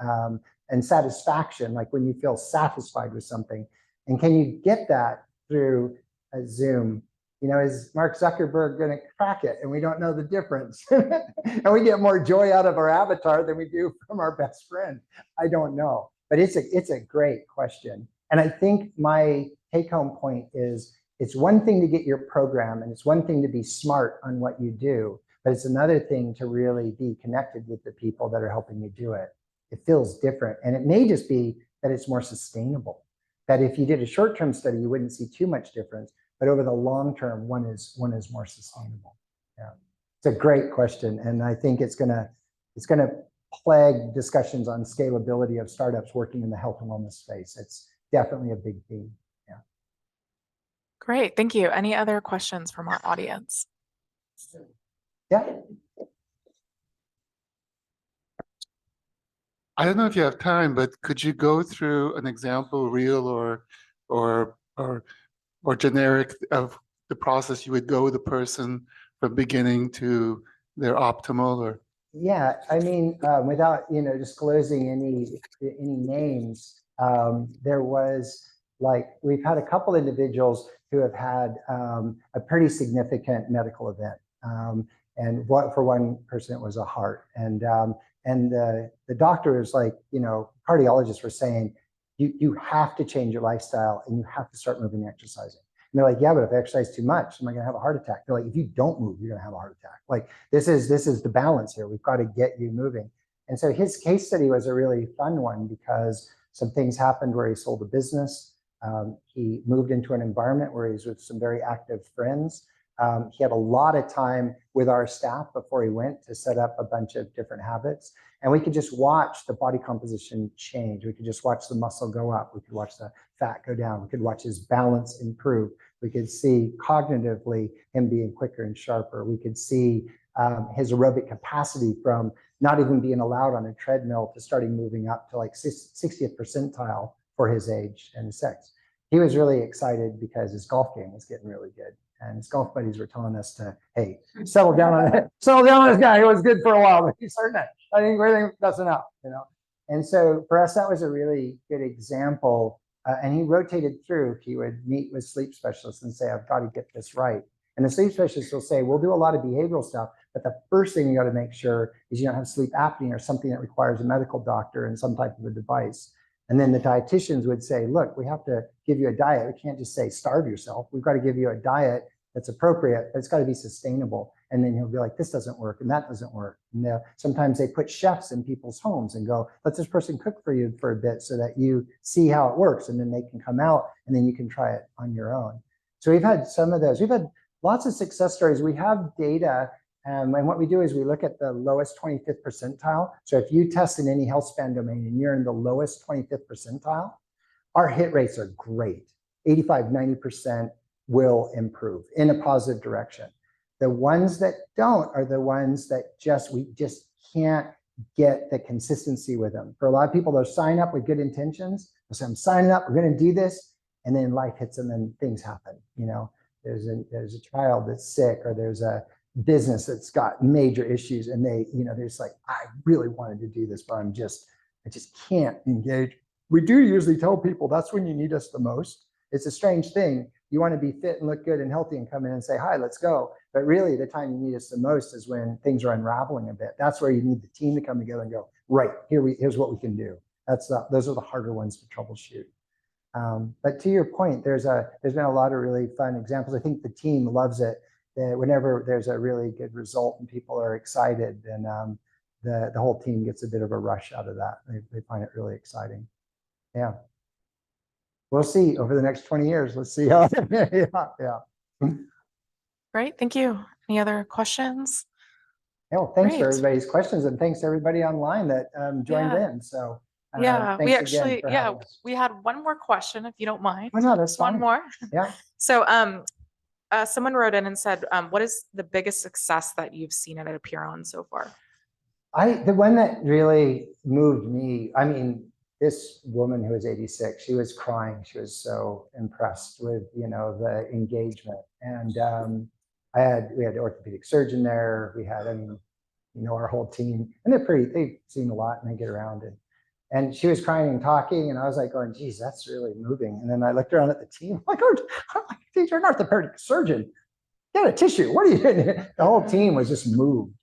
satisfaction, like when you feel satisfied with something. And can you get that through a Zoom is Mark Zuckerberg going to crack it? And we don't know the difference. And we get more joy out of our avatar than we do from our best friend. I don't know, but it's a great question. And I think my take home point is it's one thing to get your program and it's one thing to be smart on what you do, but it's another thing to really be connected with the people that are helping you do it. It feels different. And it may just be that it's more sustainable, that if you did a short-term study, you wouldn't see too much difference, but over the long term, one is more sustainable. Yeah, it's a great question. And I think it's gonna plague discussions on scalability of startups working in the health and wellness space. It's definitely a big theme. Yeah. Great, thank you. Any other questions from our audience? Yeah. I don't know if you have time, but could you go through an example, real or generic, of the process you would go with a person from beginning to their optimal? Or Yeah, I mean, without disclosing any names, there was we've had a couple individuals who have had a pretty significant medical event, and for one person it was a heart, and the doctors, cardiologists were saying, you have to change your lifestyle and you have to start moving and exercising. And they're like, yeah, but if I exercise too much, am I going to have a heart attack? They're like, if you don't move, you're going to have a heart attack. Like, this is the balance here. We've got to get you moving. And so his case study was a really fun one because some things happened where he sold a business. He moved into an environment where he was with some very active friends. He had a lot of time with our staff before he went to set up a bunch of different habits. And we could just watch the body composition change. We could just watch the muscle go up. We could watch the fat go down. We could watch his balance improve. We could see cognitively him being quicker and sharper. We could see his aerobic capacity from not even being allowed on a treadmill to starting moving up to 60th percentile for his age and his sex. He was really excited because his golf game was getting really good. And his golf buddies were telling us to, hey, settle down on it. Settle down on this guy. He was good for a while, but he's starting to, I think everything that's enough, And so for us, that was a really good example. And he rotated through. He would meet with sleep specialists and say, I've got to get this right. And the sleep specialist will say, we'll do a lot of behavioral stuff, but the first thing you got to make sure is you don't have sleep apnea or something that requires a medical doctor and some type of a device. And then the dietitians would say, look, we have to give you a diet. We can't just say starve yourself. We've got to give you a diet that's appropriate, but it's got to be sustainable. And then he'll be like, this doesn't work and that doesn't work. And sometimes they put chefs in people's homes and go, let this person cook for you for a bit so that you see how it works. And then they can come out and then you can try it on your own. So we've had some of those. We've had lots of success stories. We have data. And what we do is we look at the lowest 25th percentile. So if you test in any health span domain and you're in the lowest 25th percentile, our hit rates are great. 85, 90% will improve in a positive direction. The ones that don't are the ones that we just can't get the consistency with them. For a lot of people, they'll sign up with good intentions. They'll say, I'm signing up, we're going to do this. And then life hits them and things happen. There's a child that's sick, or there's a business that's got major issues, and they're just like, I really wanted to do this, but I just can't engage. We do usually tell people that's when you need us the most. It's a strange thing. You want to be fit and look good and healthy and come in and say, hi, let's go. But really the time you need us the most is when things are unraveling a bit. That's where you need the team to come together and go, right, here's what we can do. Those are the harder ones to troubleshoot. But to your point, there's been a lot of really fun examples. I think the team loves it. Whenever there's a really good result and people are excited, then the whole team gets a bit of a rush out of that. They find it really exciting. Yeah. We'll see over the next 20 years. Let's see how. Yeah. Great, thank you. Any other questions? Yeah, well, thanks for Great. everybody's questions, and thanks to everybody online that joined Yeah. in. So Yeah, we thanks again actually, for having us. we had one more question, if you don't mind. Oh, no, that's Just one fine. more. Yeah. So, someone wrote in and said, what is the biggest success that you've seen at Apeiron so far? The one that really moved me, I mean, this woman who was 86, she was crying. She was so impressed with, the engagement. And we had the orthopedic surgeon there. We had, our whole team, and they've seen a lot and they get around it. And she was crying and talking, and I was like going, geez, that's really moving. And then I looked around at the team, I'm like, oh, you're an orthopedic surgeon. get a tissue. What are you doing? The whole team was just moved,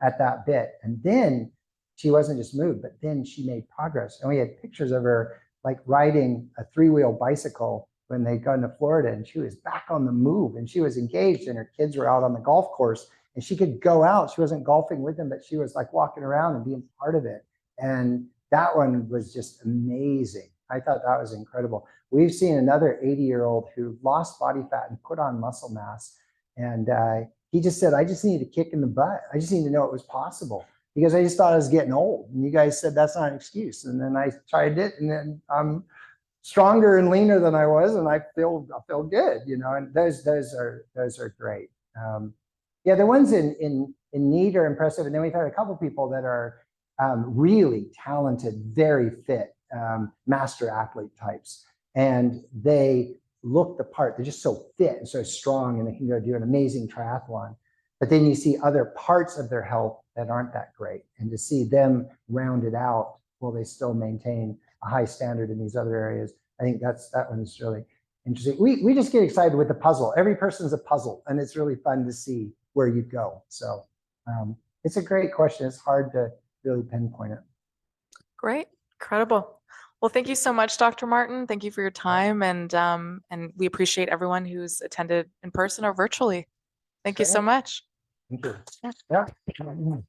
at that bit. And then she wasn't just moved, but then she made progress. And we had pictures of her like riding a 3-wheel bicycle when they got into Florida, and she was back on the move, and she was engaged, and her kids were out on the golf course, and she could go out. She wasn't golfing with them, but she was like walking around and being part of it. And that one was just amazing. I thought that was incredible. We've seen another 80-year-old who lost body fat and put on muscle mass. And he just said, I just needed a kick in the butt. I just needed to know it was possible, because I just thought I was getting old. And you guys said that's not an excuse. And then I tried it, and then I'm stronger and leaner than I was, and I feel good, and those are great. Yeah, the ones in need are impressive. And then we've had a couple people that are really talented, very fit, master athlete types. And they look the part. They're just so fit and so strong, and they can go do an amazing triathlon. But then you see other parts of their health that aren't that great. And to see them rounded out while they still maintain a high standard in these other areas, I think that one's really interesting. We just get excited with the puzzle. Every person's a puzzle, and it's really fun to see where you go. So it's a great question. It's hard to really pinpoint it. Great, incredible. Well, thank you so much, Dr. Martin. Thank you for your time, and we appreciate everyone who's attended in person or virtually. Thank you so much. Thank you. Yeah. Mhm.